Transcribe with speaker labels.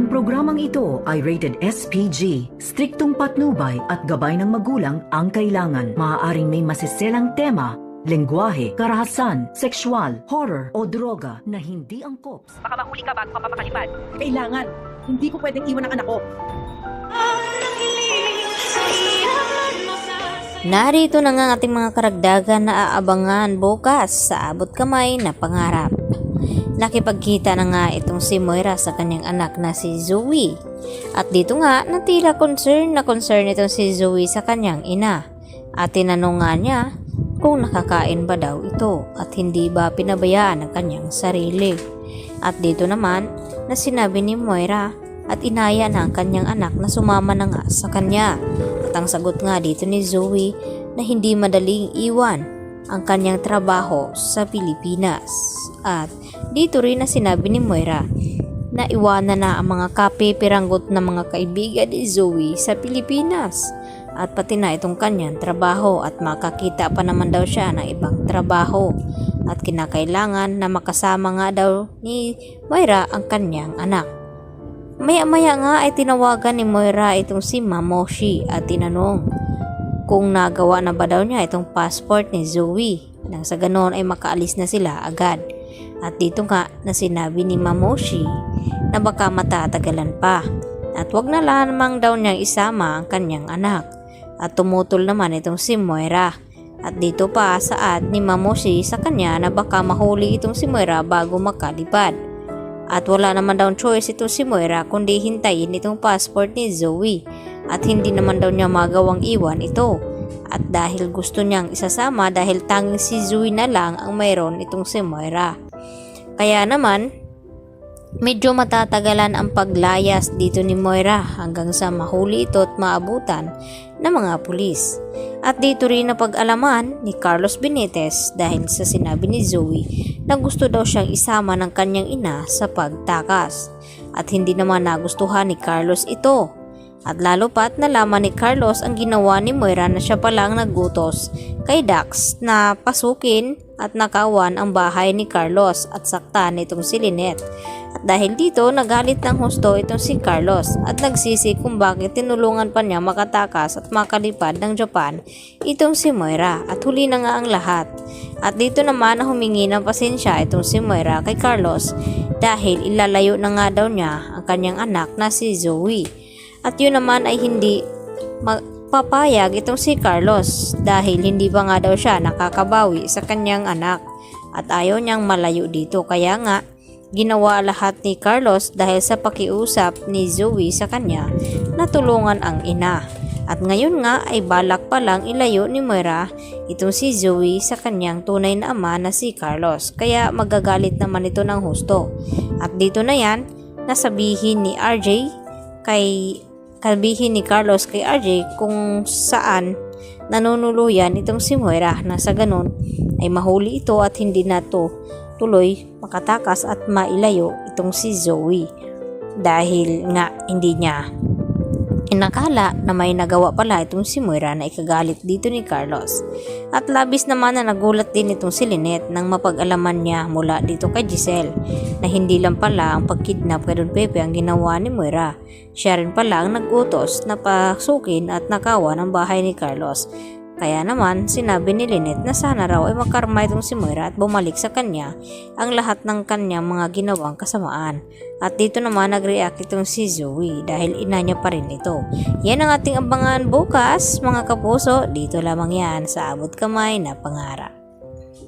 Speaker 1: Ang programang ito ay rated SPG. Striktong patnubay at gabay ng magulang ang kailangan. Maaaring may masiselang tema, lengguwahe, karahasan, sexual, horror o droga na hindi angkop.
Speaker 2: Baka mahuli ka bago ka pa makalipad.
Speaker 3: Kailangan. Hindi ko pwedeng iwan ang anak ko.
Speaker 4: Narito na nga ang ating mga karagdagan na aabangan bukas sa abot kamay na pangarap. Nakipagkita na nga itong si Moira sa kanyang anak na si Zoe. At dito nga natila concern itong si Zoe sa kanyang ina. At tinanong nga niya kung nakakain ba daw ito at hindi ba pinabayaan ang kanyang sarili. At dito naman na sinabi ni Moira at inaya na ang kanyang anak na sumama na nga sa kanya. At ang sagot nga dito ni Zoe na hindi madaling iwan ang kanyang trabaho sa Pilipinas. At dito rin na sinabi ni Moira na iwanan na ang mga kape-piranggot na mga kaibigan ni Zoe sa Pilipinas. At pati na itong kanyang trabaho at makakita pa naman daw siya ng ibang trabaho. At kinakailangan na makasama nga daw ni Moira ang kanyang anak. Maya-maya nga ay tinawagan ni Moira itong si Mamoshi at tinanong kung nagawa na ba daw niya itong passport ni Zoe. Nang sa ganoon ay makaalis na sila agad. At dito nga na sinabi ni Mamoshi na baka matatagalan pa. At wag na lamang daw niyang isama ang kanyang anak. At tumutol naman itong si Moira. At dito pa saad ni Mamoshi sa kanya na baka mahuli itong si Moira bago makalipad. At wala naman daw choice itong si Moira kundi hintayin itong passport ni Zoe. At hindi naman daw niya magawang iwan ito. At dahil gusto niyang isasama dahil tanging si Zoe na lang ang mayroon itong si Moira. Kaya naman, medyo matatagalan ang paglayas dito ni Moira hanggang sa mahuli ito at maabutan ng mga pulis. At dito rin na pag-alaman ni Carlos Benitez dahil sa sinabi ni Zoe na gusto daw siyang isama ng kanyang ina sa pagtakas. At hindi naman nagustuhan ni Carlos ito. At lalo pat nalaman ni Carlos ang ginawa ni Moira na siya palang naggutos kay Dax na pasukin at nakawan ang bahay ni Carlos at saktan itong si Lynette. At dahil dito nagalit ng husto itong si Carlos at nagsisi kung bakit tinulungan pa niya makatakas at makalipad ng Japan itong si Moira at huli na nga ang lahat. At dito naman na humingi ng pasensya itong si Moira kay Carlos dahil ilalayo na nga daw niya ang kanyang anak na si Zoe. At yun naman ay hindi papayag itong si Carlos dahil hindi pa nga daw siya nakakabawi sa kanyang anak at ayaw niyang malayo dito. Kaya nga ginawa lahat ni Carlos dahil sa pakiusap ni Zoe sa kanya na tulungan ang ina. At ngayon nga ay balak pa lang ilayo ni Moira itong si Zoe sa kanyang tunay na ama na si Carlos. Kaya magagalit naman ito ng husto. At dito na yan nasabihin ni Carlos kay RJ kung saan nanunuluyan itong si Moira na sa ganun ay mahuli ito at hindi na to tuloy makatakas at mailayo itong si Zoe dahil nga hindi niya inakala na may nagawa pala itong si Moira na ikagalit dito ni Carlos. At labis naman na nagulat din itong si Lynette nang mapag-alaman niya mula dito kay Giselle na hindi lang pala ang pagkidnap kay Don Pepe ang ginawa ni Moira. Siya rin pala ang nag-utos na pasukin at nakawan ang bahay ni Carlos. Kaya naman sinabi ni Lynette na sana raw ay makarma itong si Moira at bumalik sa kanya ang lahat ng kanyang mga ginawang kasamaan. At dito naman nag-react itong si Zoe dahil ina niya pa rin ito. Yan ang ating abangan bukas mga kapuso. Dito lamang yan sa abot kamay na pangarap.